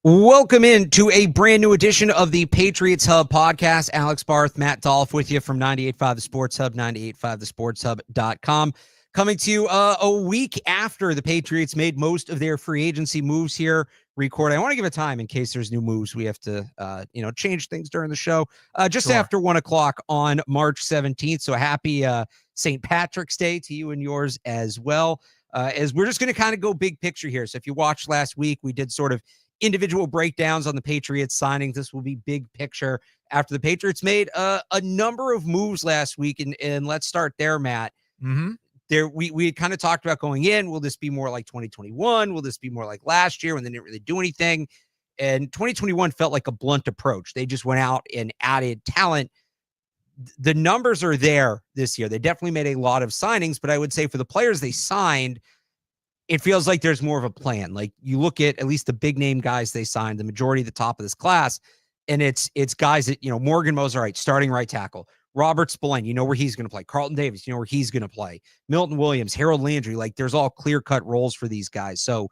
Welcome in to a brand new edition of the Patriots Hub Podcast. Alex Barth, Matt Dolloff with you from 98.5 The Sports Hub, 98.5thesportshub.com. Coming to you a week after the Patriots made most of their free agency moves here. Recording. I want to give a time in case there's new moves. We have to, change things during the show. Just after 1 o'clock on March 17th. So happy St. Patrick's Day to you and yours as well. As we're just going to kind of go big picture here. So if you watched last week, we did sort of individual breakdowns on the Patriots signings. This will be big picture after the Patriots made a number of moves last week. And let's start there, Matt. Mm-hmm. There, we kind of talked about going in. Will this be more like 2021? Will this be more like last year when they didn't really do anything? And 2021 felt like a blunt approach. They just went out and added talent. The numbers are there this year. They definitely made a lot of signings, but I would say for the players they signed, it feels like there's more of a plan. Like you look at least the big name guys they signed, the majority of the top of this class, and it's guys that, Morgan Mozart, starting right tackle. Robert Spillane, you know where he's going to play. Carlton Davis, you know where he's going to play. Milton Williams, Harold Landry, like there's all clear-cut roles for these guys. So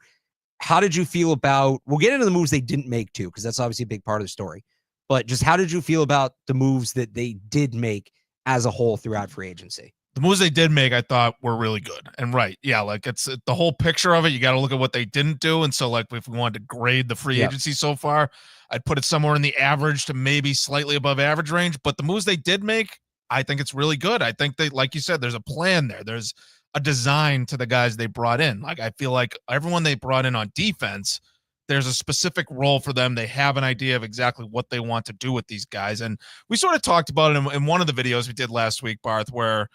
how did you feel about, we'll get into the moves they didn't make too, because that's obviously a big part of the story. But just how did you feel about the moves that they did make as a whole throughout free agency? The moves they did make, I thought, were really good. And right, yeah, like it's the whole picture of it. You got to look at what they didn't do. And so, like, if we wanted to grade the free agency so far, I'd put it somewhere in the average to maybe slightly above average range. But the moves they did make, I think it's really good. I think they, like you said, there's a plan there. There's a design to the guys they brought in. Like, I feel like everyone they brought in on defense, there's a specific role for them. They have an idea of exactly what they want to do with these guys. And we sort of talked about it in one of the videos we did last week, Barth, where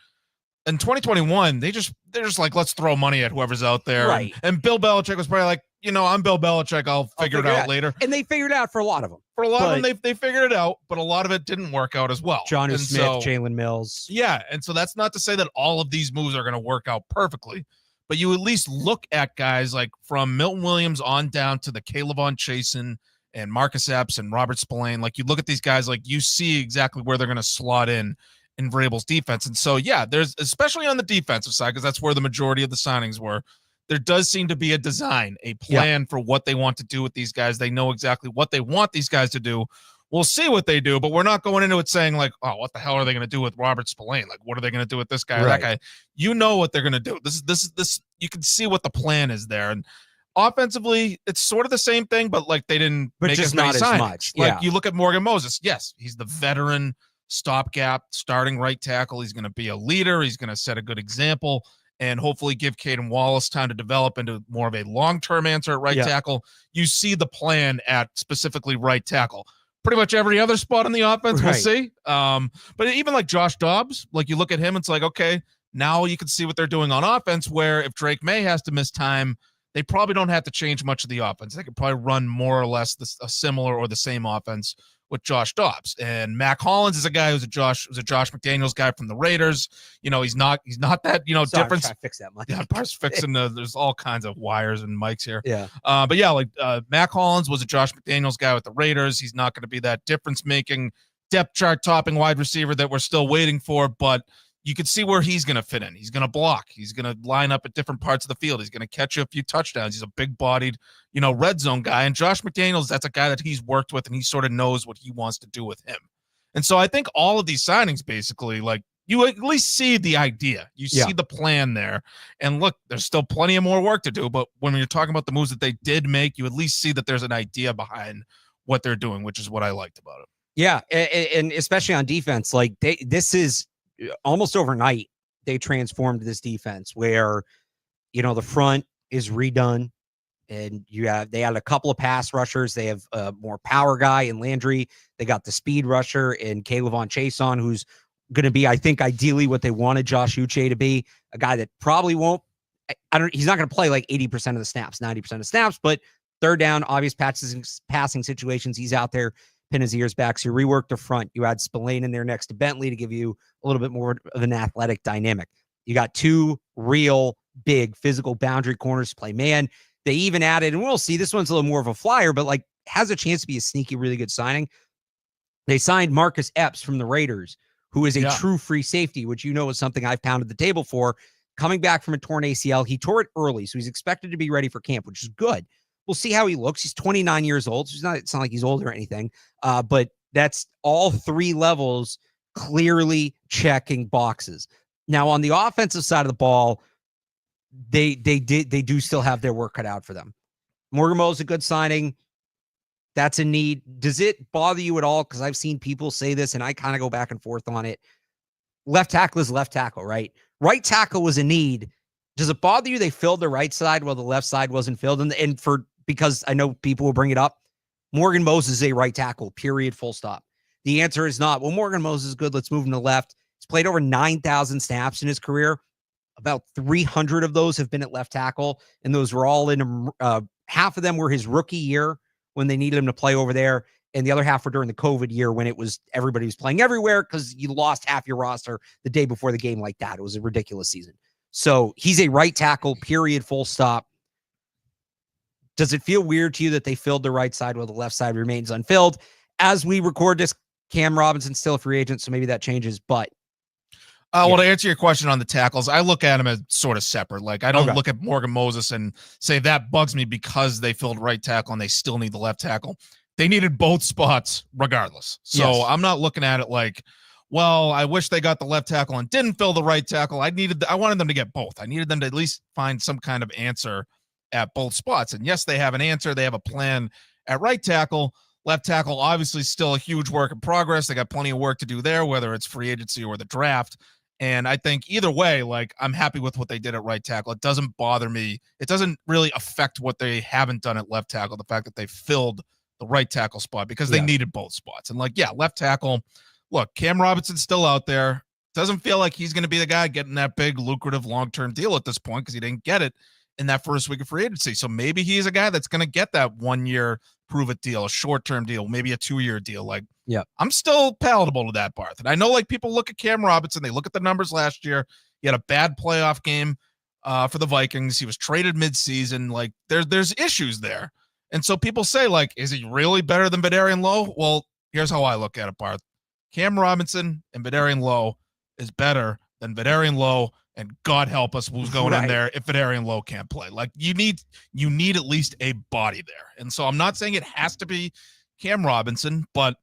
in 2021, they're just like, let's throw money at whoever's out there. Right. And Bill Belichick was probably like, I'm Bill Belichick. I'll figure it out later. And they figured it out for a lot of them. For a lot of them, they figured it out, but a lot of it didn't work out as well. Jonnu Smith, Jalen Mills. Yeah, and so that's not to say that all of these moves are going to work out perfectly, but you at least look at guys like from Milton Williams on down to the Kayvon Chasen and Marcus Epps and Robert Spillane. Like you look at these guys, like you see exactly where they're going to slot in Vrabel's defense. And so, yeah, there's, especially on the defensive side, because that's where the majority of the signings were, there does seem to be a design, a plan for what they want to do with these guys. They know exactly what they want these guys to do. We'll see what they do, but we're not going into it saying like, oh, what the hell are they going to do with Robert Spillane? Like, what are they going to do with this guy or that guy? You know what they're going to do. This, you can see what the plan is there. And offensively, it's sort of the same thing, but like they didn't make just as many not as signings. much. Like you look at Morgan Moses. Yes, he's the veteran stopgap starting right tackle. He's going to be a leader. He's going to set a good example and hopefully give Caden Wallace time to develop into more of a long-term answer at right tackle. You see the plan at specifically right tackle. Pretty much every other spot on the offense we'll see. But even like Josh Dobbs, like you look at him, it's like, okay, now you can see what they're doing on offense, where if Drake May has to miss time, they probably don't have to change much of the offense. They could probably run more or less a similar or the same offense with Josh Dobbs. And Mac Hollins is a guy who's a Josh McDaniels guy from the Raiders. He's not that, Sorry, difference. I'm trying to fix that mic. Yeah, Bart's fixing there's all kinds of wires and mics here. Yeah. But yeah, like Mac Hollins was a Josh McDaniels guy with the Raiders. He's not going to be that difference making depth chart topping wide receiver that we're still waiting for, but you can see where he's going to fit in. He's going to block. He's going to line up at different parts of the field. He's going to catch you a few touchdowns. He's a big-bodied, red zone guy. And Josh McDaniels, that's a guy that he's worked with, and he sort of knows what he wants to do with him. And so I think all of these signings, basically, like, you at least see the idea. You see the plan there. And look, there's still plenty of more work to do, but when you're talking about the moves that they did make, you at least see that there's an idea behind what they're doing, which is what I liked about it. Yeah, and especially on defense, like this is almost overnight they transformed this defense where the front is redone, and they had a couple of pass rushers. They have a more power guy in Landry. They got the speed rusher in Kayvon Chasen, who's going to be, I think, ideally what they wanted Josh Uche to be, a guy that probably won't. He's not going to play like 80% of the snaps, 90% of the snaps, but third down, obvious passing situations, he's out there. Pin his ears back. So you rework the front. You add Spillane in there next to Bentley to give you a little bit more of an athletic dynamic. You got two real big physical boundary corners to play man. They even added, and we'll see, this one's a little more of a flyer, but like has a chance to be a sneaky, really good signing. They signed Marcus Epps from the Raiders, who is a true free safety, which is something I've pounded the table for. Coming back from a torn ACL, he tore it early, so he's expected to be ready for camp, which is good. We'll see how he looks. He's 29 years old. So it's not like he's old or anything. But that's all three levels clearly checking boxes. Now, on the offensive side of the ball, they do still have their work cut out for them. Morgan Mo's a good signing. That's a need. Does it bother you at all? Because I've seen people say this, and I kind of go back and forth on it. Left tackle is left tackle, right? Right tackle was a need. Does it bother you they filled the right side while the left side wasn't filled? Because I know people will bring it up, Morgan Moses is a right tackle, period, full stop. The answer is not, well, Morgan Moses is good. Let's move him to left. He's played over 9,000 snaps in his career. About 300 of those have been at left tackle, and those were all in half of them were his rookie year when they needed him to play over there, and the other half were during the COVID year when everybody was playing everywhere because you lost half your roster the day before the game like that. It was a ridiculous season. So he's a right tackle, period, full stop. Does it feel weird to you that they filled the right side while the left side remains unfilled? As we record this, Cam Robinson's still a free agent, so maybe that changes, but well, to answer your question on the tackles, I look at them as sort of separate. Like, I don't look at Morgan Moses and say that bugs me because they filled right tackle and they still need the left tackle. They needed both spots regardless. So yes. I'm not looking at it like, well, I wish they got the left tackle and didn't fill the right tackle. I wanted them to get both. I needed them to at least find some kind of answer at both spots. And yes, they have an answer. They have a plan at right tackle. Left tackle, obviously still a huge work in progress. They got plenty of work to do there, whether it's free agency or the draft. And I think either way, like, I'm happy with what they did at right tackle. It doesn't bother me. It doesn't really affect what they haven't done at left tackle, the fact that they filled the right tackle spot because they needed both spots. And like, yeah, left tackle, look, Cam Robinson's still out there. Doesn't feel like he's going to be the guy getting that big, lucrative, long-term deal at this point because he didn't get it in that first week of free agency. So maybe he's a guy that's going to get that 1 year prove-it deal, a short-term deal, maybe a 2-year deal. Like, yeah, I'm still palatable to that, Barth. And I know, like, people look at Cam Robinson, they look at the numbers last year. He had a bad playoff game for the Vikings. He was traded mid-season. Like, there's issues there. And so people say, like, is he really better than Vidarian Lowe? Well, here's how I look at it, Barth. Cam Robinson and Vidarian Lowe is better than Vidarian Lowe, and God help us who's going in there if Vidarian Lowe can't play. Like, you need at least a body there. And so I'm not saying it has to be Cam Robinson, but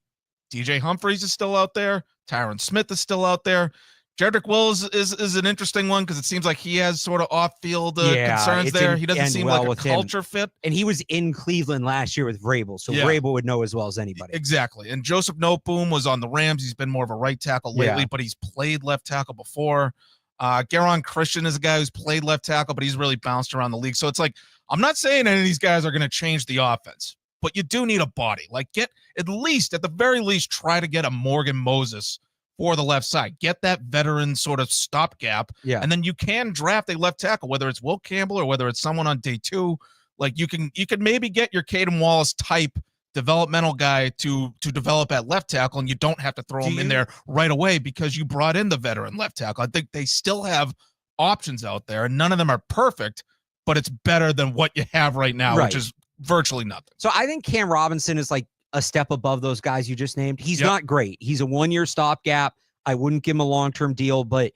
DJ Humphries is still out there. Tyron Smith is still out there. Jedrick Wills is an interesting one because it seems like he has sort of off-field concerns there. He doesn't seem like a culture fit. And he was in Cleveland last year with Vrabel, so Vrabel would know as well as anybody. Exactly. And Joseph Noteboom was on the Rams. He's been more of a right tackle lately, but he's played left tackle before. Garon Christian is a guy who's played left tackle, but he's really bounced around the league. So it's like, I'm not saying any of these guys are going to change the offense, but you do need a body. Like, get at the very least, try to get a Morgan Moses for the left side. Get that veteran sort of stopgap. Yeah. And then you can draft a left tackle, whether it's Will Campbell or whether it's someone on day 2. Like, you can maybe get your Caden Wallace type developmental guy to develop at left tackle, and you don't have to throw him in there right away because you brought in the veteran left tackle. I think they still have options out there, and none of them are perfect, but it's better than what you have right now, which is virtually nothing. So I think Cam Robinson is like a step above those guys you just named. He's not great. He's a 1-year stopgap. I wouldn't give him a long-term deal, but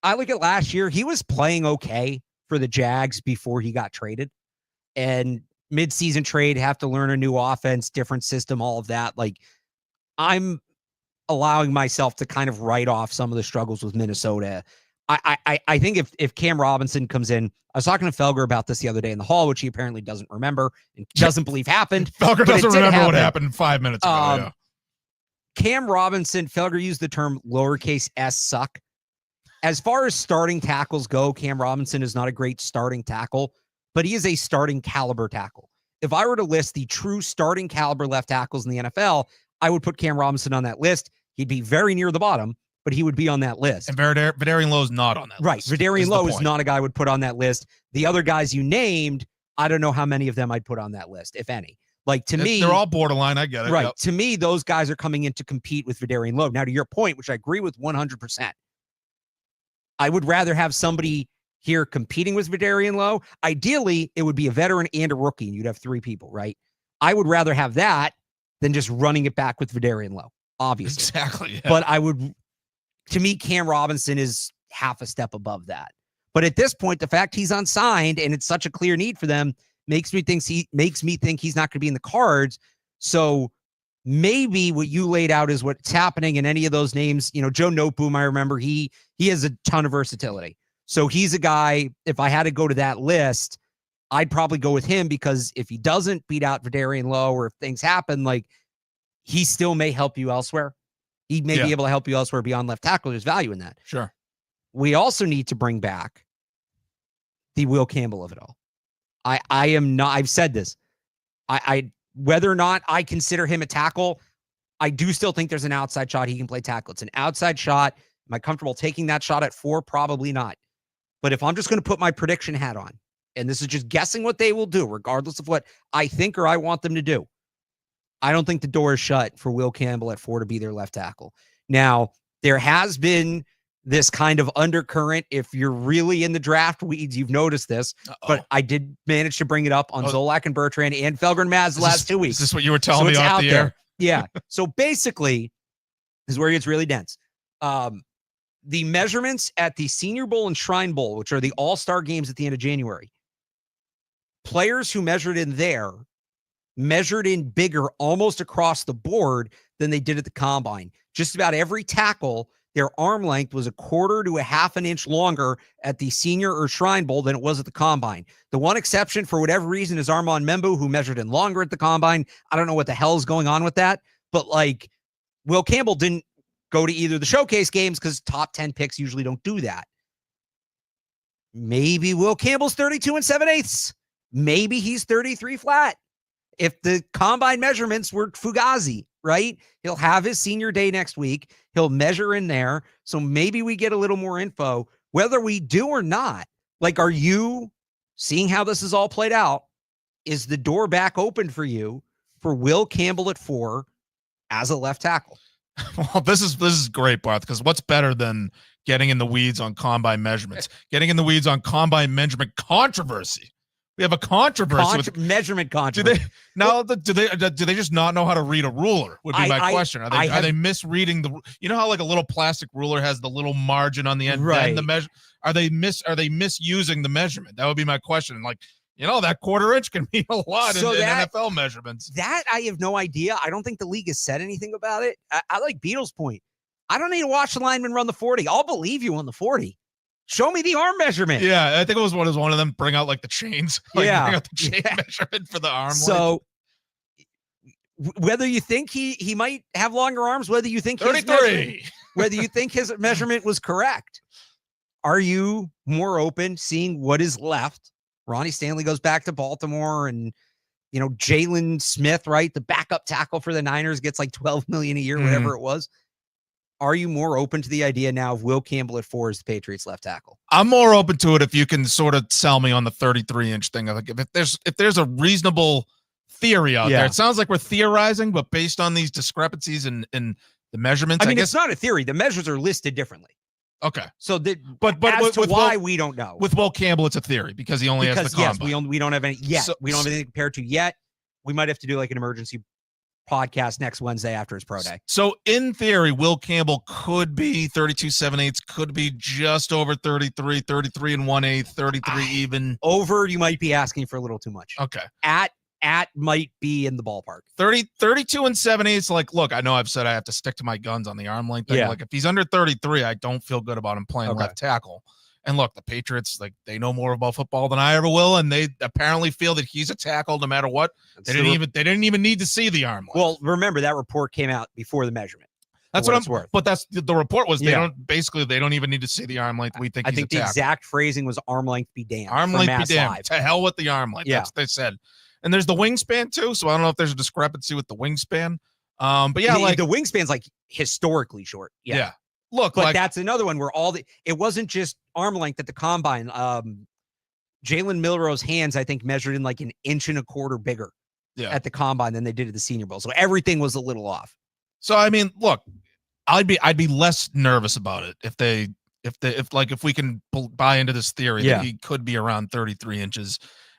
I look at last year, he was playing okay for the Jags before he got traded. And mid-season trade, have to learn a new offense, different system, all of that. Like, I'm allowing myself to kind of write off some of the struggles with Minnesota. I think if Cam Robinson comes in, I was talking to Felger about this the other day in the hall, which he apparently doesn't remember and doesn't believe happened. Felger doesn't remember what happened 5 minutes ago. Cam Robinson, Felger used the term lowercase s suck. As far as starting tackles go, Cam Robinson is not a great starting tackle, but he is a starting caliber tackle. If I were to list the true starting caliber left tackles in the NFL, I would put Cam Robinson on that list. He'd be very near the bottom, but he would be on that list. And Vidarian Lowe is not on that list. Right. Vidarian Lowe is not a guy I would put on that list. The other guys you named, I don't know how many of them I'd put on that list, if any. Like, to me, they're all borderline. I get it. Right. Yep. To me, those guys are coming in to compete with Vidarian Lowe. Now, to your point, which I agree with 100%, I would rather have somebody here competing with Vidarian Lowe. Ideally, it would be a veteran and a rookie, and you'd have 3 people, right? I would rather have that than just running it back with Vidarian Lowe, obviously. Exactly. Yeah. But to me, Cam Robinson is half a step above that. But at this point, the fact he's unsigned and it's such a clear need for them makes me think he's not going to be in the cards. So maybe what you laid out is what's happening in any of those names. Joe Noteboom, I remember he has a ton of versatility. So he's a guy, if I had to go to that list, I'd probably go with him, because if he doesn't beat out Vidarian Lowe, or if things happen, like, he still may help you elsewhere. He may be able to help you elsewhere beyond left tackle. There's value in that. Sure. We also need to bring back the Will Campbell of it all. I am not, I've said this. I whether or not I consider him a tackle, I do still think there's an outside shot he can play tackle. It's an outside shot. Am I comfortable taking that shot at 4? Probably not. But if I'm just going to put my prediction hat on, and this is just guessing what they will do, regardless of what I think or I want them to do, I don't think the door is shut for Will Campbell at 4 to be their left tackle. Now, there has been this kind of undercurrent. If you're really in the draft weeds, you've noticed this. But I did manage to bring it up on Zolak and Bertrand and Felger and Maz the last 2 weeks. Is this what you were telling me off the air? Yeah. So basically, this is where it gets really dense. The measurements at the Senior Bowl and Shrine Bowl, which are the all-star games at the end of January, players who measured in there measured in bigger almost across the board than they did at the combine. Just about every tackle, their arm length was 1/4 to 1/2 inch longer at the Senior or Shrine Bowl than it was at the combine. The one exception, for whatever reason, is Armand Membu, who measured in longer at the combine. I don't know what the hell is going on with that, but like, Will Campbell didn't go to either of the showcase games because top 10 picks usually don't do that. Maybe Will Campbell's 32 7/8. Maybe he's 33 flat. If the combine measurements were Fugazi, right? He'll have his senior day next week. He'll measure in there. So maybe we get a little more info. Whether we do or not, like, are you seeing how this is all played out? Is the door back open for you for Will Campbell at 4 as a left tackle? Well, this is great, Barth, because what's better than getting in the weeds on combine measurements, getting in the weeds on combine measurement controversy? We have a controversy with measurement controversy. Do they just not know how to read a ruler? Would be my question. Are they misreading the? You know how like a little plastic ruler has the little margin on the end, right? And the measure. Are they misusing the measurement? That would be my question. Like, that 1/4 inch can mean a lot in NFL measurements. That I have no idea. I don't think the league has said anything about it. I like Beatles' point. I don't need to watch the lineman run the 40. I'll believe you on the 40. Show me the arm measurement. Yeah, I think it was one of them bring out like the chains. Bring out the chain measurement for the arm. So whether you think he might have longer arms, whether you think 33, whether you think his measurement was correct, are you more open seeing what is left? Ronnie Stanley goes back to Baltimore, and Jalen Smith, right, the backup tackle for the Niners, gets like $12 million a year, whatever it was. Are you more open to the idea now of Will Campbell at 4 as the Patriots left tackle? I'm more open to it if you can sort of sell me on the 33-inch thing. Like if there's a reasonable theory out there. It sounds like we're theorizing, but based on these discrepancies in the measurements, I guess it's not a theory. The measures are listed differently. Okay. So why we don't know. With Will Campbell, it's a theory because he only has the combine. Yes, we don't have any yet. So, we don't have anything compared to yet. We might have to do like an emergency podcast next Wednesday after his pro day. So in theory, Will Campbell could be 32 7/8, could be just over 33 1/8, 33 even. Over, you might be asking for a little too much. Okay. At might be in the ballpark. 32 7/8. Like, look, I know I've said I have to stick to my guns on the arm length thing. Yeah. Like if he's under 33, I don't feel good about him playing left tackle. And look, the Patriots, like, they know more about football than I ever will, and they apparently feel that he's a tackle no matter what. They didn't even need to see the arm length. Well, remember that report came out before the measurement. That's what I'm worth. But that's the report was they don't even need to see the arm length. We think I think the exact phrasing was arm length be damned. Arm length be damned. To hell with the arm length. That's what they said. And there's the wingspan too, so I don't know if there's a discrepancy with the wingspan. But yeah, like the wingspan's like historically short. Yeah. Look, but that's another one where it wasn't just arm length at the combine. Jalen Milroe's hands, I think, measured in like 1.25 inches bigger at the combine than they did at the Senior Bowl. So everything was a little off. So I mean, look, I'd be less nervous about it if we can buy into this theory that he could be around 33 inches,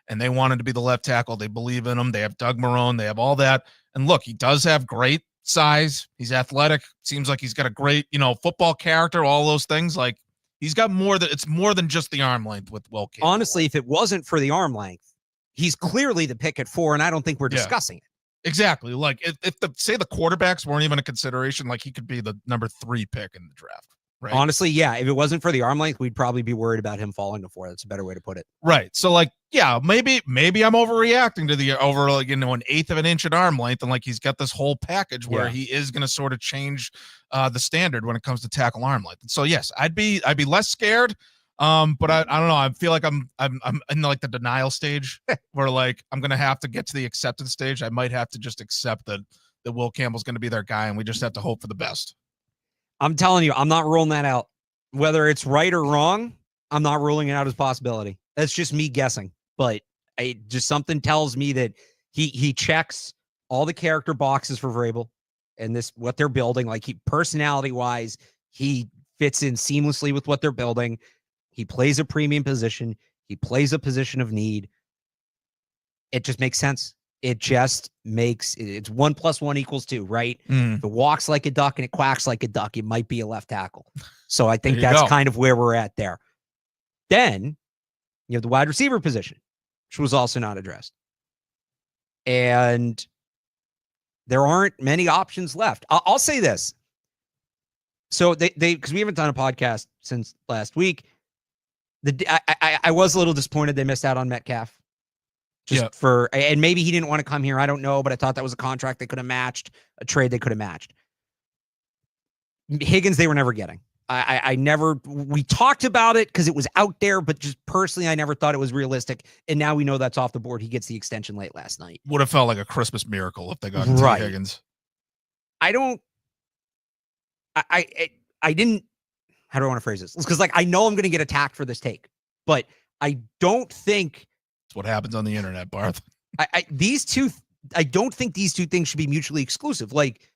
and they wanted to be the left tackle. They believe in him. They have Doug Marrone. They have all that. And look, he does have great size. He's athletic. Seems like he's got a great, football character, all those things. Like, he's got it's more than just the arm length with Will Campbell. Honestly, if it wasn't for the arm length, he's clearly the pick at 4, and I don't think we're Yeah. discussing it. Exactly. Like if the quarterbacks weren't even a consideration, like he could be the number 3 pick in the draft. Right. Honestly, yeah. If it wasn't for the arm length, we'd probably be worried about him falling to 4. That's a better way to put it. Right. So like, yeah, maybe I'm overreacting to the over like, an 1/8 of an inch at arm length, and like he's got this whole package where he is going to sort of change the standard when it comes to tackle arm length. So yes, I'd be less scared. But I don't know. I feel like I'm in like the denial stage where like I'm gonna have to get to the acceptance stage. I might have to just accept that Will Campbell's gonna be their guy, and we just have to hope for the best. I'm telling you, I'm not ruling that out. Whether it's right or wrong, I'm not ruling it out as a possibility. That's just me guessing. But just something tells me that he checks all the character boxes for Vrabel and this what they're building. Like personality wise, he fits in seamlessly with what they're building. He plays a premium position. He plays a position of need. It just makes sense. It's 1 + 1 = 2, right? If it walks like a duck and it quacks like a duck, it might be a left tackle. So I think that's kind of where we're at there. Then you have the wide receiver position, which was also not addressed. And there aren't many options left. I'll say this. So they because we haven't done a podcast since last week. I was a little disappointed they missed out on Metcalf. And maybe he didn't want to come here. I don't know, but I thought that was a contract they could have matched, a trade they could have matched. Higgins, they were never getting. We talked about it because it was out there, but just personally, I never thought it was realistic. And now we know that's off the board. He gets the extension late last night. Would have felt like a Christmas miracle if they got Higgins. I didn't. How do I want to phrase this? Because like I know I'm going to get attacked for this take, but I don't think it's what happens on the internet, Barth. I don't think these two things should be mutually exclusive. Like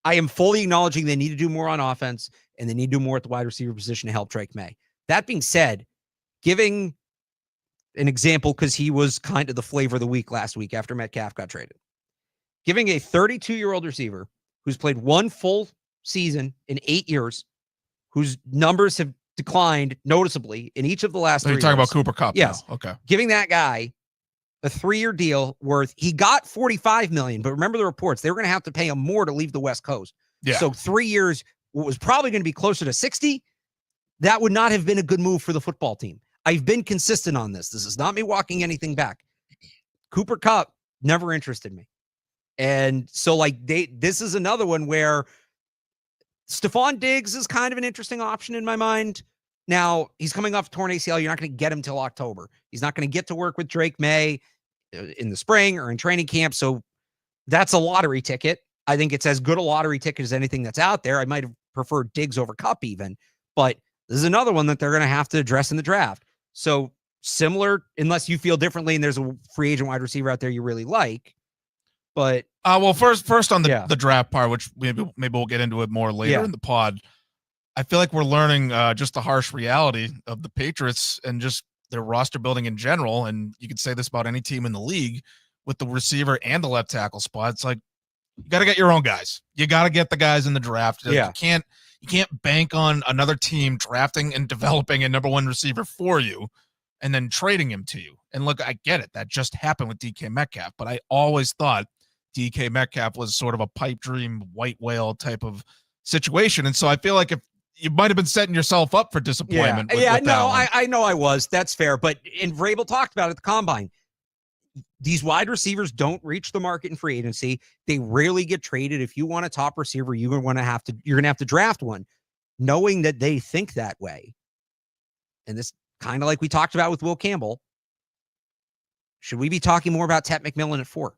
I am fully acknowledging they need to do more on offense and they need to do more at the wide receiver position to help Drake May. That being said, giving an example because he was kind of the flavor of the week last week after Metcalf got traded, giving a 32-year-old receiver who's played one full season in 8 years, whose numbers have declined noticeably in each of the last 3 years. You're talking about Cooper Kupp. Yes. Now. Okay. Giving that guy a 3-year deal he got $45 million, but remember the reports, they were going to have to pay him more to leave the West Coast. Yeah. So 3 years, what was probably going to be closer to 60, that would not have been a good move for the football team. I've been consistent on this. This is not me walking anything back. Cooper Kupp never interested me. And so this is another one where Stephon Diggs is kind of an interesting option in my mind. Now, he's coming off torn ACL. You're not going to get him till October. He's not going to get to work with Drake May in the spring or in training camp. So that's a lottery ticket. I think it's as good a lottery ticket as anything that's out there. I might have preferred Diggs over Kupp even, but this is another one that they're going to have to address in the draft. So similar, unless you feel differently and there's a free agent wide receiver out there you really like. But well, first on the draft part, which maybe we'll get into it more later in the pod. I feel like we're learning just the harsh reality of the Patriots and just their roster building in general. And you could say this about any team in the league with the receiver and the left tackle spot. It's like you got to get your own guys. You got to get the guys in the draft. Yeah. You can't bank on another team drafting and developing a number 1 receiver for you and then trading him to you. And look, I get it. That just happened with DK Metcalf, but I always thought DK Metcalf was sort of a pipe dream, white whale type of situation. And so I feel like if you might have been setting yourself up for disappointment. I know I was. That's fair. But Vrabel talked about it at the combine. These wide receivers don't reach the market in free agency. They rarely get traded. If you want a top receiver, you're going to have to draft one, knowing that they think that way. And this kind of like we talked about with Will Campbell. Should we be talking more about Tet McMillan at 4?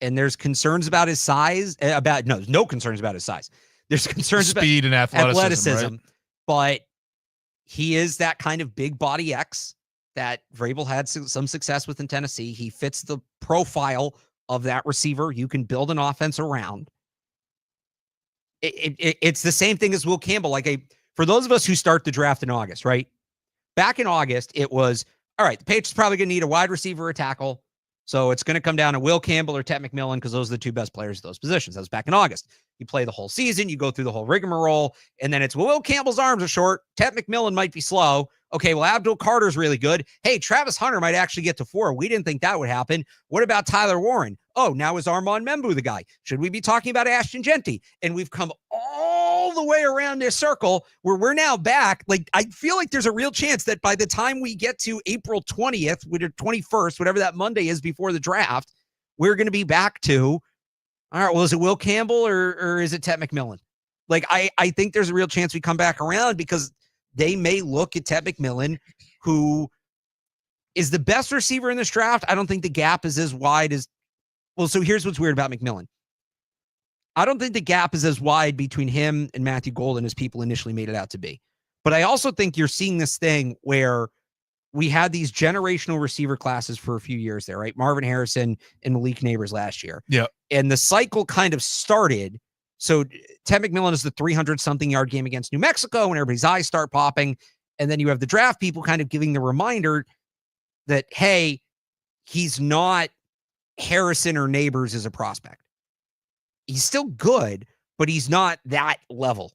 And there's concerns about his size. There's no concerns about his size. There's concerns about speed and athleticism, right? But he is that kind of big body X that Vrabel had some success with in Tennessee. He fits the profile of that receiver you can build an offense around. It's the same thing as Will Campbell. For those of us who start the draft in August, right? Back in August, it was, all right, the Patriots probably going to need a wide receiver, a tackle, So it's going to come down to Will Campbell or Tet McMillan because those are the two best players at those positions. That was back in August. You play the whole season, you go through the whole rigmarole, and then it's, well, Will Campbell's arms are short. Tet McMillan might be slow. Okay, well, Abdul Carter's really good. Hey, Travis Hunter might actually get to 4. We didn't think that would happen. What about Tyler Warren? Oh, now is Armand Membu the guy? Should we be talking about Ashton Genty? And we've come all the way around this circle where we're now back. Like, I feel like there's a real chance that by the time we get to April 20th, or 21st, whatever that Monday is before the draft, we're going to be back to, all right, well, is it Will Campbell or is it Tet McMillan? Like, I think there's a real chance we come back around because they may look at Tet McMillan, who is the best receiver in this draft. I don't think the gap is as wide as, well, so here's what's weird about McMillan. I don't think the gap is as wide between him and Matthew Golden as people initially made it out to be. But I also think you're seeing this thing where we had these generational receiver classes for a few years there, right? Marvin Harrison and Malik Neighbors last year. Yeah. And the cycle kind of started. So Tet McMillan is the 300-something yard game against New Mexico when everybody's eyes start popping. And then you have the draft people kind of giving the reminder that, hey, he's not Harrison or Neighbors as a prospect. He's still good, but he's not that level.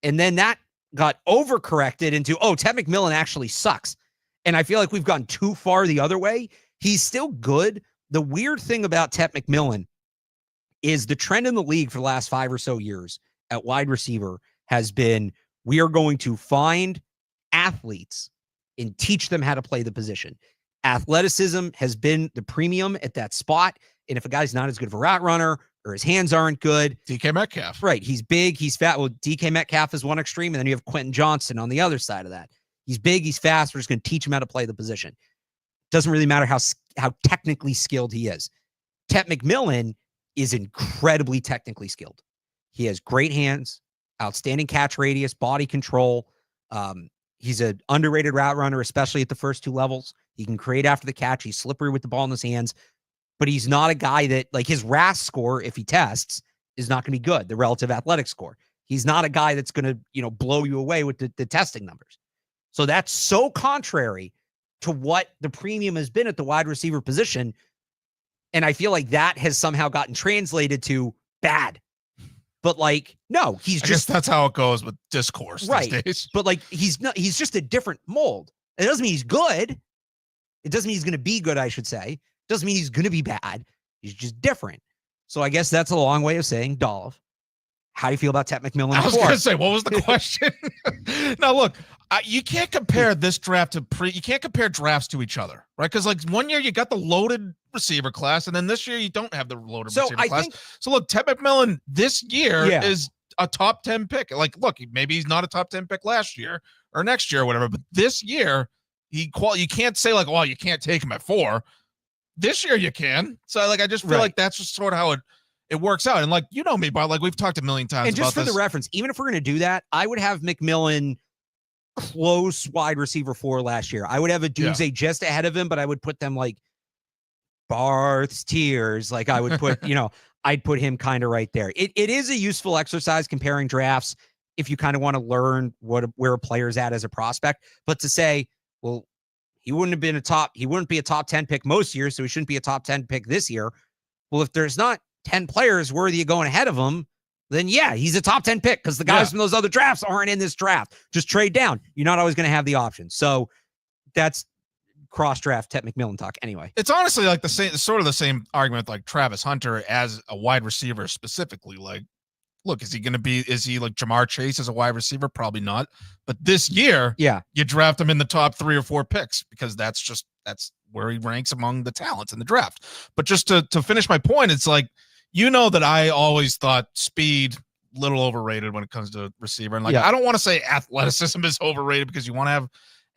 And then that got overcorrected into, oh, Tet McMillan actually sucks. And I feel like we've gone too far the other way. He's still good. The weird thing about Tet McMillan is the trend in the league for the last 5 or so years at wide receiver has been, we are going to find athletes and teach them how to play the position. Athleticism has been the premium at that spot. And if a guy's not as good of a route runner or his hands aren't good. DK Metcalf. Right. He's big. He's fat. Well, DK Metcalf is one extreme. And then you have Quentin Johnson on the other side of that. He's big. He's fast. We're just going to teach him how to play the position. Doesn't really matter how technically skilled he is. Tet McMillan is incredibly technically skilled. He has great hands, outstanding catch radius, body control. He's an underrated route runner, especially at the first 2 levels. He can create after the catch. He's slippery with the ball in his hands, but he's not a guy that, like, his RAS score, if he tests, is not going to be good, the relative athletic score. He's not a guy that's going to, blow you away with the testing numbers. So that's so contrary to what the premium has been at the wide receiver position. And I feel like that has somehow gotten translated to bad. But no, I guess that's how it goes with discourse right, these days. But he's just a different mold. It doesn't mean he's good. It doesn't mean he's going to be good, I should say. It doesn't mean he's going to be bad. He's just different. So I guess that's a long way of saying, Dolloff, how do you feel about Tet McMillan? I was going to say, what was the question? Now, look, you can't compare this draft to you can't compare drafts to each other, right? Because 1 year you got the loaded receiver class, and then this year you don't have the loaded receiver class. So look, Tet McMillan this year is a top 10 pick. Look, maybe he's not a top 10 pick last year or next year or whatever, but this year you can't say oh, you can't take him at 4. This year you can. So I just feel like that's just sort of how it works out. And me, but we've talked a million times and just about for the reference, even if we're going to do that, I would have McMillan close wide receiver 4 last year. I would have a Doomsday just ahead of him, but I would put them Barth's tiers. I would put, I'd put him kind of right there. It is a useful exercise comparing drafts if you kind of want to learn where a player's at as a prospect. But to say, well, he wouldn't be a top 10 pick most years, so he shouldn't be a top 10 pick this year. Well, if there's not 10 players worthy of going ahead of him, then yeah, he's a top 10 pick because the guys from those other drafts aren't in this draft. Just trade down. You're not always going to have the option. So that's cross-draft Tet McMillan talk anyway. It's honestly the same argument like Travis Hunter as a wide receiver specifically. Look, is he like Jamar Chase as a wide receiver? Probably not. But this year, you draft him in the top 3 or 4 picks because that's where he ranks among the talents in the draft. But just to finish my point, it's that I always thought speed little overrated when it comes to receiver. And I don't want to say athleticism is overrated because you want to have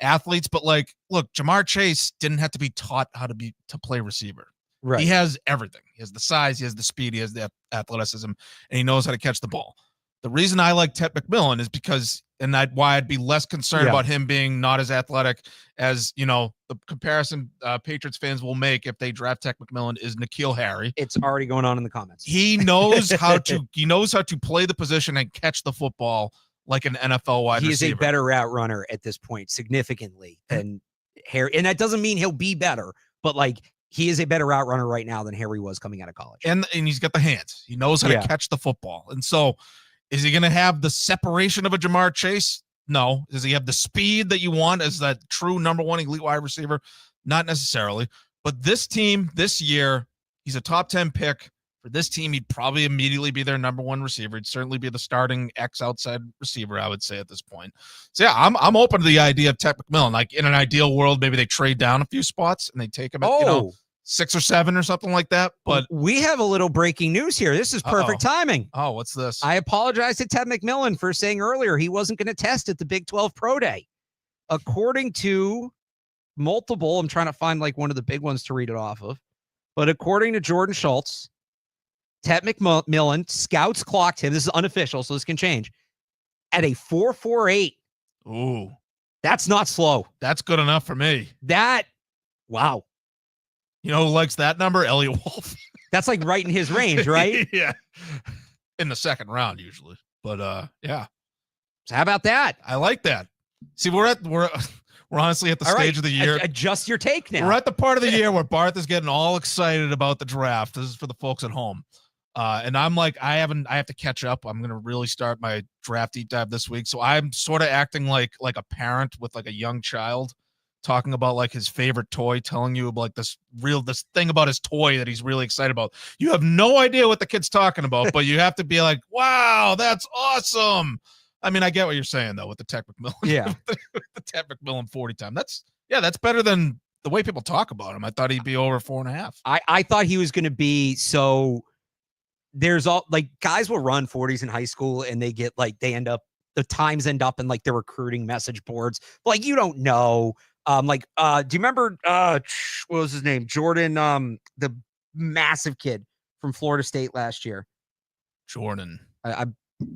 athletes, but look, Jamar Chase didn't have to be taught how to play receiver. Right. He has everything. He has the size, he has the speed, he has the athleticism, and he knows how to catch the ball. The reason I like Tet McMillan is because, and why I'd be less concerned about him being not as athletic as, the comparison Patriots fans will make if they draft Tet McMillan is N'Keal Harry. It's already going on in the comments. He knows how to play the position and catch the football like an NFL wide receiver. He is a better route runner at this point, significantly than Harry. And that doesn't mean he'll be better, but he is a better route runner right now than Harry was coming out of college. And he's got the hands. He knows how to catch the football. And so is he going to have the separation of a Jamar Chase? No. Does he have the speed that you want as that true number one elite wide receiver? Not necessarily. But this team this year, he's a top 10 pick. For this team, he'd probably immediately be their number one receiver. He'd certainly be the starting outside receiver, I would say, at this point. So, yeah, I'm open to the idea of Ted McMillan. Like, in an ideal world, maybe they trade down a few spots and they take him at, 6 or 7 or something like that. But we have a little breaking news here. This is perfect timing. Oh, what's this? I apologize to Ted McMillan for saying earlier he wasn't going to test at the Big 12 Pro Day. According to multiple, I'm trying to find like one of the big ones to read it off of, but according to Jordan Schultz, Ted McMillan, scouts clocked him. This is unofficial, so this can change. At a 4.48. Ooh. That's not slow. That's good enough for me. Wow. You know who likes that number? Elliot Wolf. That's like right in his range, right? Yeah. In the second round, usually. But yeah. So how about that? I like that. See, we're honestly at the stage of the year. Adjust your take now. We're at the part of the year where Barth is getting all excited about the draft. This is for the folks at home. And I'm like, I have to catch up. I'm going to really start my draft deep dive this week. So I'm sort of acting like a parent with like a young child talking about like his favorite toy, telling you about like this thing about his toy that he's really excited about. You have no idea what the kid's talking about, but you have to be like, wow, that's awesome. I mean, I get what you're saying though with the Ted McMillan. Yeah. The Ted McMillan 40 time. That's better than the way people talk about him. I thought he'd be over 4.5. I thought he was going to be so. There's all like guys will run 40s in high school and they get like the times end up in like the recruiting message boards. Like you don't know. Do you remember what was his name? Jordan, the massive kid from Florida State last year. Jordan. I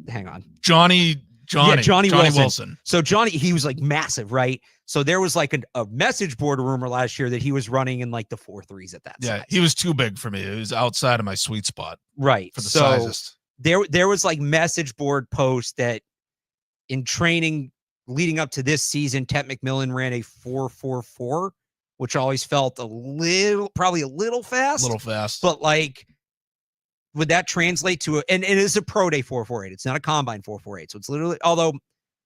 hang on. Johnny Wilson. So Johnny, he was like massive, right? So there was like a message board rumor last year that he was running in like the 4.3s at that size. He was too big for me. It was outside of my sweet spot. Right. For the sizest. There was like message board posts that in training leading up to this season, Ted McMillan ran a 4.44, which I always felt probably a little fast. But like, would that translate to and it is a pro day 4.48. It's not a combine 4.48. So it's literally, although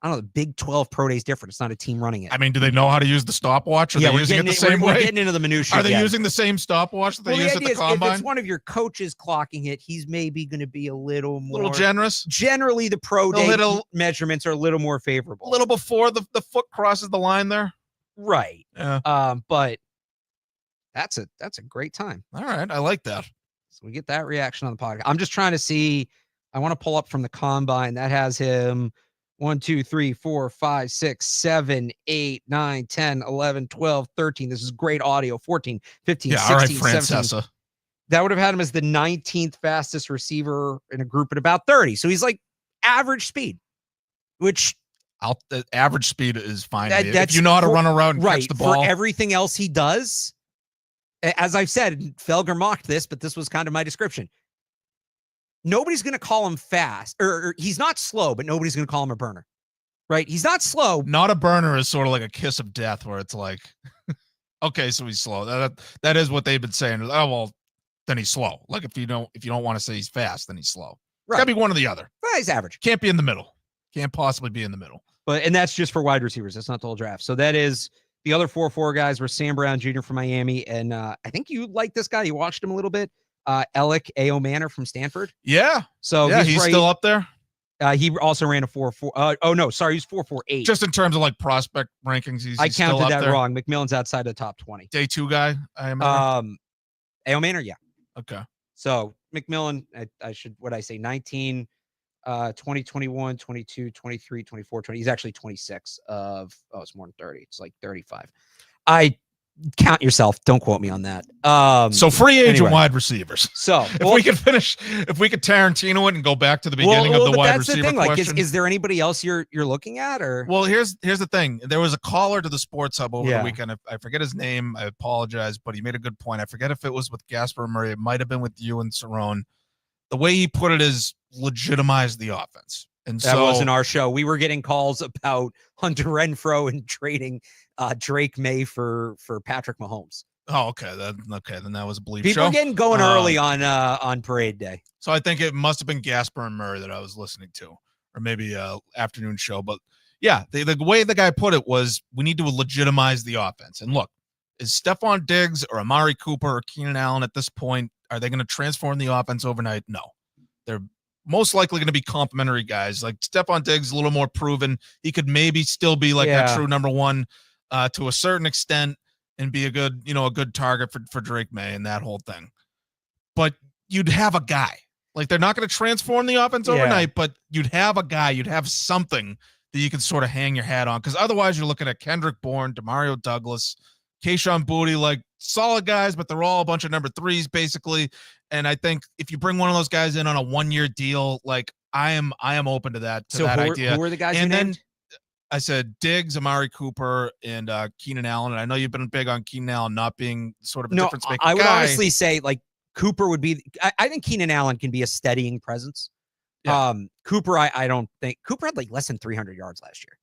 I don't know, the Big 12 Pro Day is different. It's not a team running it. I mean, do they know how to use the stopwatch? Are they using it the same way? We're getting into the minutiae. Are they using the same stopwatch that they use at the combine? If it's one of your coaches clocking it, he's maybe going to be a little generous. Generally, the pro day measurements are a little more favorable. A little before the foot crosses the line there. Right. Yeah. But that's a great time. All right. I like that. So we get that reaction on the podcast. I'm just trying to see. I want to pull up from the combine. That has him 1, 2, 3, 4, 5, 6, 7, 8, 9, 10, 11, 12, 13. This is great audio. 14, 15, 16, 17. That would have had him as the 19th fastest receiver in a group at about 30. So he's like average speed, which the average speed is fine. If you know how to run around and catch the ball. For everything else he does, as I've said, Felger mocked this, but this was kind of my description. Nobody's going to call him fast, or he's not slow, but nobody's going to call him a burner, right? He's not slow. Not a burner is sort of like a kiss of death, where it's like, okay, so he's slow. That is what they've been saying. Oh well, then he's slow. Like if you don't want to say he's fast, then he's slow. Right. Got to be one or the other. Well, he's average. Can't be in the middle. Can't possibly be in the middle. And that's just for wide receivers. That's not the whole draft. So that is the other 4.4 guys were Sam Brown Jr. from Miami, and I think you like this guy. You watched him a little bit. Alec A.O. Manor from Stanford. Yeah. So he's still up there. He also ran a 4.4. He's 4.48. Just in terms of like prospect rankings, he's I counted still up that there. wrong. McMillan's outside the top 20. Day 2 guy. I am. A.O. Manor, yeah. Okay. So McMillan, I should, what I say, 19, 20, 21, 22, 23, 24, 20. He's actually 26 it's more than 30. It's like 35. I count yourself. Don't quote me on that. So free agent wide receivers. So if we could Tarantino it and go back to the beginning of the wide receiver thing. question. Like, is there anybody else you're looking at, or? Well, here's the thing. There was a caller to the Sports Hub over the weekend. I forget his name. I apologize, but he made a good point. I forget if it was with Gasper Murray. It might have been with you and Cerrone. The way he put it is legitimize the offense. And that wasn't our show. We were getting calls about Hunter Renfrow and trading Drake May for Patrick Mahomes. Oh, okay. Then that was a bleep People show. are getting going early on parade day. So I think it must have been Gasper and Murray that I was listening to, or maybe afternoon show. But yeah, the way the guy put it was, we need to legitimize the offense. And look, is Stephon Diggs or Amari Cooper or Keenan Allen at this point, are they going to transform the offense overnight? No. They're most likely going to be complementary guys. Like Stephon Diggs, a little more proven. He could maybe still be like that true number one to a certain extent and be a good target for Drake May and that whole thing. But you'd have a guy. Like, they're not going to transform the offense overnight, but you'd have a guy. You'd have something that you can sort of hang your hat on. Because otherwise you're looking at Kendrick Bourne, Demario Douglas, Kayshon Boutte, like solid guys, but they're all a bunch of number threes basically. And I think if you bring one of those guys in on a 1-year deal, like I am open to that. Idea. Who are the guys? And then I said Diggs, Amari Cooper, and Keenan Allen. And I know you've been big on Keenan Allen not being sort of a difference maker. I would honestly say like Cooper would be. I think Keenan Allen can be a steadying presence. Yeah. Cooper, I don't think Cooper had like less than 300 yards last year.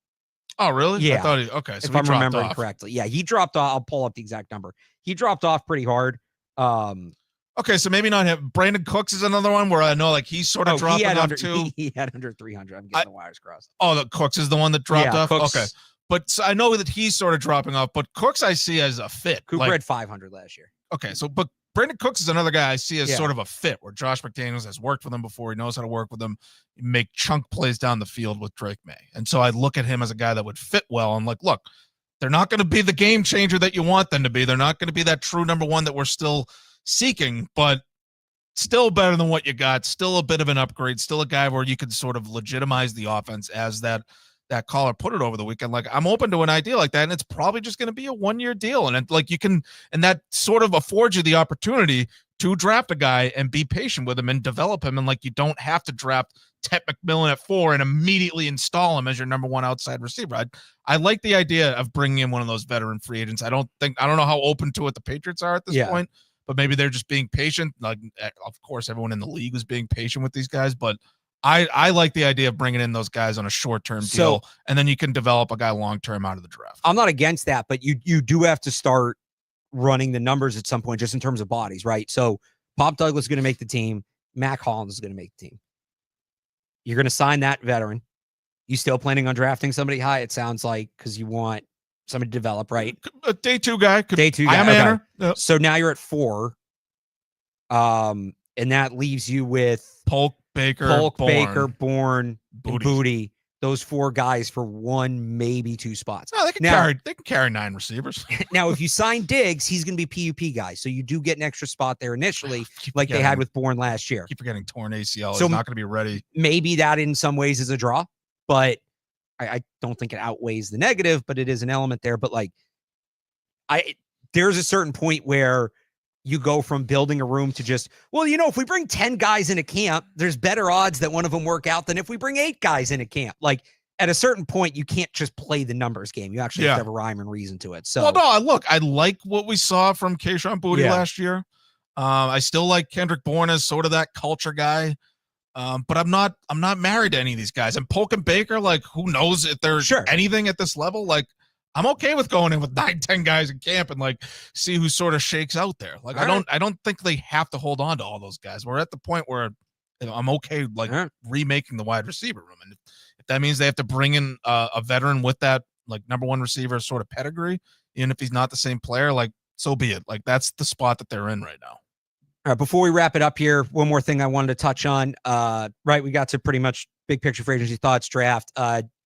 Oh, really? Yeah. I thought okay. So if I'm remembering correctly. Yeah, he dropped off. I'll pull up the exact number. He dropped off pretty hard. Okay, so maybe not him. Brandon Cooks is another one where I know like he's sort of dropping off too. He had under 300. I'm getting the wires crossed. Oh, the Cooks is the one that dropped off? Cooks, okay. But so I know that he's sort of dropping off, but Cooks I see as a fit. Cooper had 500 last year. Okay, so but Brandon Cooks is another guy I see as sort of a fit where Josh McDaniels has worked with him before. He knows how to work with him, make chunk plays down the field with Drake May. And so I look at him as a guy that would fit well. I'm like, look, they're not going to be the game changer that you want them to be. They're not going to be that true number one that we're still seeking, but still better than what you got. Still a bit of an upgrade. Still a guy where you could sort of legitimize the offense, as that caller put it over the weekend. Like, I'm open to an idea like that, and it's probably just going to be a 1-year deal. And it, like, you can, and that sort of affords you the opportunity to draft a guy and be patient with him and develop him. And like, you don't have to draft Ted McMillan at 4 and immediately install him as your number one outside receiver. I like the idea of bringing in one of those veteran free agents. I don't know how open to it the Patriots are at this point, but maybe they're just being patient. Like, of course, everyone in the league is being patient with these guys, but I like the idea of bringing in those guys on a short-term deal, and then you can develop a guy long-term out of the draft. I'm not against that, but you do have to start running the numbers at some point, just in terms of bodies, right? So Pop Douglas is going to make the team. Mac Hollins is going to make the team. You're going to sign that veteran. You still planning on drafting somebody high? It sounds like, because you want somebody to develop, right? A day two guy. Day two guy. I am okay. Yep. So now you're at 4. And that leaves you with Polk, Baker, Bourne, and Boutte. Those 4 guys for 1, maybe 2 spots. No, they can carry 9 receivers. Now, if you sign Diggs, he's going to be PUP guy. So you do get an extra spot there initially, like they had with Bourne last year. Keep forgetting torn ACL. So he's not going to be ready. Maybe that in some ways is a draw, but I don't think it outweighs the negative, but it is an element there. But like, there's a certain point where you go from building a room to just, well, if we bring 10 guys into camp, there's better odds that one of them work out than if we bring 8 guys into camp. Like, at a certain point, you can't just play the numbers game. You actually have to have a rhyme and reason to it. So, well, no, look, I like what we saw from Kayshon Boutte last year. I still like Kendrick Bourne as sort of that culture guy. But I'm not married to any of these guys. And Polk and Baker, like, who knows if there's anything at this level? Like, I'm okay with going in with 9-10 guys in camp and like see who sort of shakes out there. Like, I don't think they have to hold on to all those guys. We're at the point where I'm okay like remaking the wide receiver room, and if that means they have to bring in a veteran with that like number one receiver sort of pedigree, even if he's not the same player, like, so be it. Like, that's the spot that they're in right now. All right, before we wrap it up here, one more thing I wanted to touch on. Right, we got to pretty much big picture free agency thoughts draft.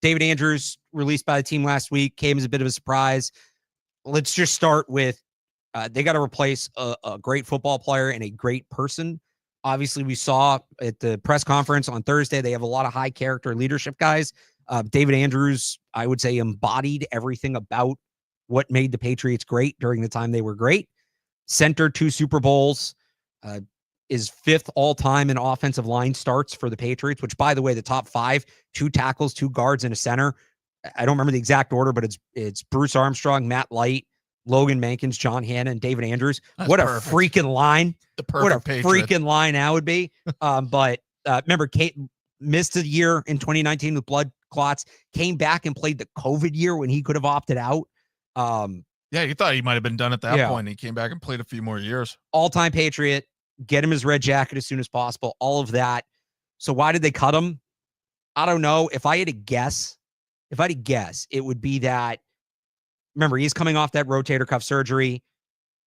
David Andrews, released by the team last week, came as a bit of a surprise. Let's just start with they got to replace a great football player and a great person. Obviously, we saw at the press conference on Thursday, they have a lot of high character leadership guys. David Andrews, I would say, embodied everything about what made the Patriots great during the time they were great. Center 2 Super Bowls. Is 5th all-time in offensive line starts for the Patriots, which, by the way, the top 5, 2 tackles, 2 guards, and a center. I don't remember the exact order, but it's Bruce Armstrong, Matt Light, Logan Mankins, John Hanna, and David Andrews. That's what perfect. A freaking line. What a freaking line that would be. But remember, Kate missed a year in 2019 with blood clots, came back and played the COVID year when he could have opted out. Yeah, you thought he might have been done at that Yeah. point. He came back and played a few more years. All-time Patriot, get him his red jacket as soon as possible, all of that. So why did they cut him? I don't know. If I had to guess, it would be that, remember, he's coming off that rotator cuff surgery.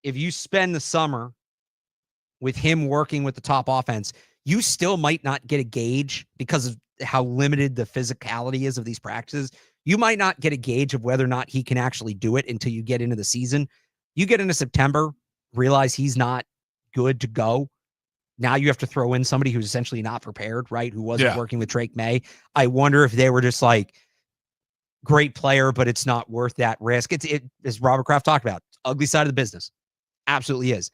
If you spend the summer with him working with the top offense, you still might not get a gauge because of how limited the physicality is of these practices. You might not get a gauge of whether or not he can actually do it until you get into the season. You get into September, realize he's not good to go. Now you have to throw in somebody who's essentially not prepared, right? Who wasn't working with Drake May. I wonder if they were just like, great player, but it's not worth that risk. It as Robert Kraft talked about, ugly side of the business. Absolutely is.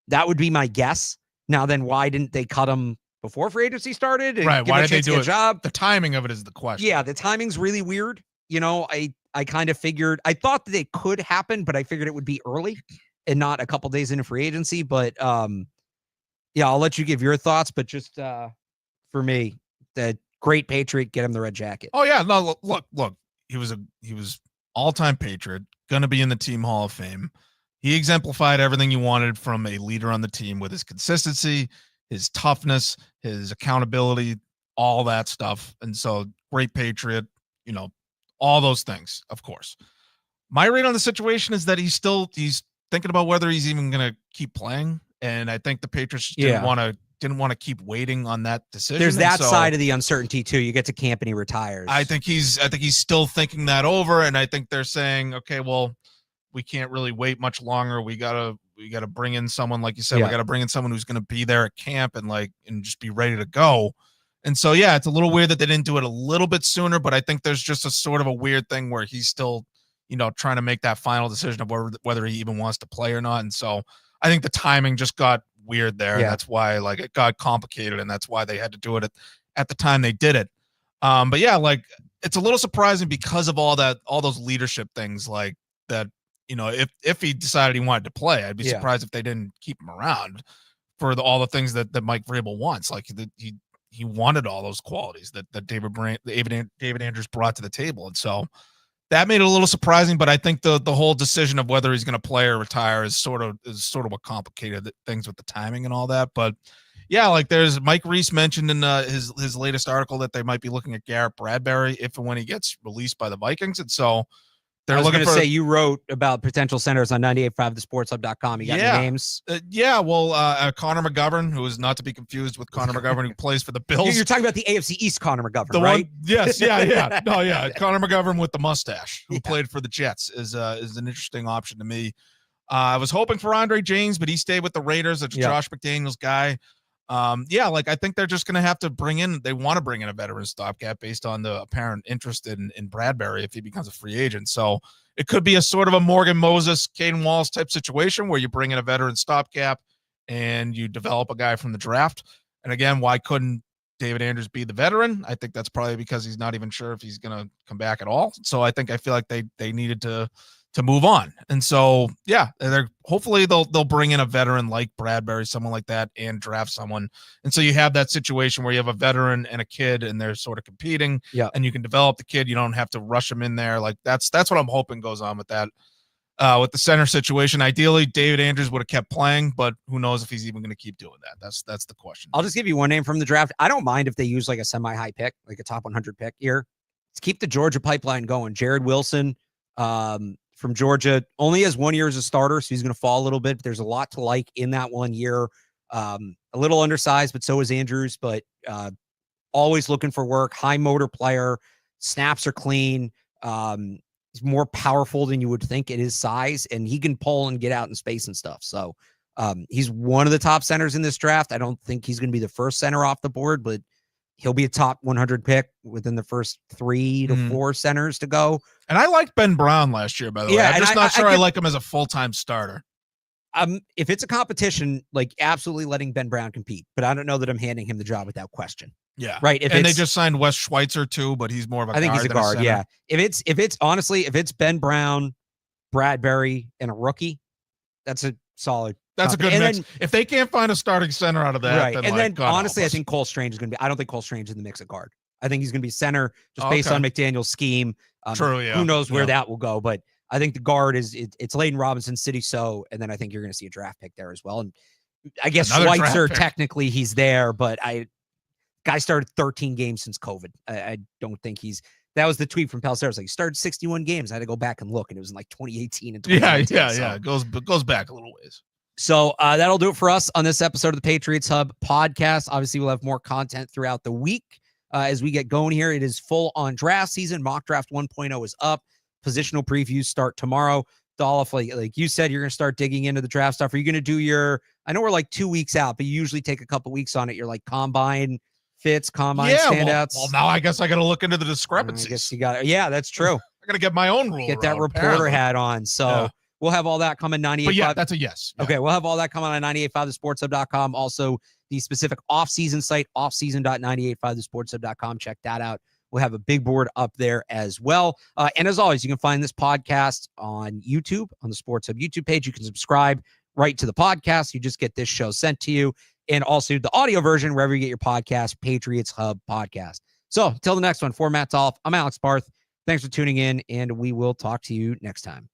That would be my guess. Now then, why didn't they cut him before free agency started? Right. Why did they do it? Job? The timing of it is the question. Yeah, the timing's really weird. You know, I kind of figured, I thought that it could happen, but I figured it would be early and not a couple days into free agency. But yeah, I'll let you give your thoughts. But just for me, the great Patriot, get him the red jacket. Oh yeah, no, look. He was all-time Patriot, gonna be in the Team Hall of Fame. He exemplified everything you wanted from a leader on the team with his consistency, his toughness, his accountability, all that stuff. And so, great Patriot, you know, all those things, of course. My read on the situation is that he's thinking about whether he's even gonna keep playing, and I think the Patriots didn't want to keep waiting on that decision. There's that side of the uncertainty too. You get to camp and he retires. I think he's still thinking that over, and I think they're saying, okay, well, we can't really wait much longer. We gotta bring in someone, like you said, we gotta bring in someone who's gonna be there at camp and just be ready to go. And so yeah, it's a little weird that they didn't do it a little bit sooner, but I think there's just a sort of a weird thing where he's still, you know, trying to make that final decision of whether he even wants to play or not. And so I think the timing just got weird there. And that's why like it got complicated, and that's why they had to do it at the time they did it. But yeah, like it's a little surprising because of all those leadership things like that, you know, if he decided he wanted to play, I'd be surprised if they didn't keep him around for all the things that Mike Vrabel wants. Like he wanted all those qualities that David Andrews brought to the table. And so that made it a little surprising, but I think the whole decision of whether he's going to play or retire is sort of what complicated things with the timing and all that. But yeah, like there's Mike Reese mentioned in his latest article that they might be looking at Garrett Bradbury if and when he gets released by the Vikings. And so they're looking for. Say you wrote about potential centers on 98.5 thesportshub.com. You got any names? Well, Connor McGovern, who is not to be confused with Connor McGovern, who plays for the Bills. You're talking about the AFC East Connor McGovern, right? Yes, yeah. No, yeah. Connor McGovern with the mustache, who played for the Jets, is an interesting option to me. I was hoping for Andre James, but he stayed with the Raiders. That's Josh McDaniels guy. Like I think they're just going to have to they want to bring in a veteran stopgap based on the apparent interest in Bradbury if he becomes a free agent. So it could be a sort of a Morgan Moses, Caden Wallace type situation where you bring in a veteran stopgap and you develop a guy from the draft. And again, why couldn't David Andrews be the veteran? I think that's probably because he's not even sure if he's going to come back at all. So I feel like they needed to move on. And so, yeah, hopefully they'll bring in a veteran like Bradbury, someone like that, and draft someone. And so you have that situation where you have a veteran and a kid and they're sort of competing and you can develop the kid. You don't have to rush him in there. Like that's what I'm hoping goes on with that. With the center situation, ideally David Andrews would have kept playing, but who knows if he's even going to keep doing that. That's the question. I'll just give you one name from the draft. I don't mind if they use like a semi-high pick, like a top 100 pick here. Let's keep the Georgia pipeline going. Jared Wilson, from Georgia, only has 1 year as a starter, so he's going to fall a little bit. But there's a lot to like in that 1 year. A little undersized, but so is Andrews. But always looking for work. High motor player. Snaps are clean. He's more powerful than you would think at his size, and he can pull and get out in space and stuff. So he's one of the top centers in this draft. I don't think he's going to be the first center off the board, but he'll be a top 100 pick within the first 3 to 4 centers to go. And I liked Ben Brown last year, by the way. I'm just not sure I like him as a full-time starter. If it's a competition, like absolutely letting Ben Brown compete, but I don't know that I'm handing him the job without question. Yeah. Right. And they just signed Wes Schweitzer too, but he's more of a guard. I think he's a guard. Yeah. If it's Ben Brown, Bradbury, and a rookie, that's a solid. That's a good mix. Then, if they can't find a starting center out of that, right. Then honestly, I think Cole Strange is going to be. I don't think Cole Strange is in the mix at guard. I think he's going to be center just based on McDaniel's scheme. True. Yeah. Who knows where that will go? But I think the guard it's Layden Robinson, City So, and then I think you're going to see a draft pick there as well. And I guess Schweitzer, technically he's there, but guy started 13 games since COVID. I don't think that was the tweet from Pelissero. Like, he started 61 games. I had to go back and look, and it was in like 2018 and 2019. Yeah. It goes back a little ways. So that'll do it for us on this episode of the Patriots Hub podcast. Obviously, we'll have more content throughout the week as we get going here. It is full on draft season. Mock Draft 1.0 is up. Positional previews start tomorrow. Dolloff, like you said, you're going to start digging into the draft stuff. Are you going to do I know we're like 2 weeks out, but you usually take a couple weeks on it. You're like combine fits, combine standouts. Well, now I guess I got to look into the discrepancies. I guess you got it. Yeah, that's true. I got to get my own rule. Get that reporter hat on. So we'll have all that coming 98.5. But yeah, that's a yes. Yeah. Okay, we'll have all that coming on 98.5thesportshub.com. Also, the specific off-season site, offseason.98.5thesportshub.com. Check that out. We'll have a big board up there as well. And as always, you can find this podcast on YouTube, on the Sports Hub YouTube page. You can subscribe right to the podcast. You just get this show sent to you. And also the audio version, wherever you get your podcast, Patriots Hub Podcast. So until the next one, for Matt Dolloff, I'm Alex Barth. Thanks for tuning in, and we will talk to you next time.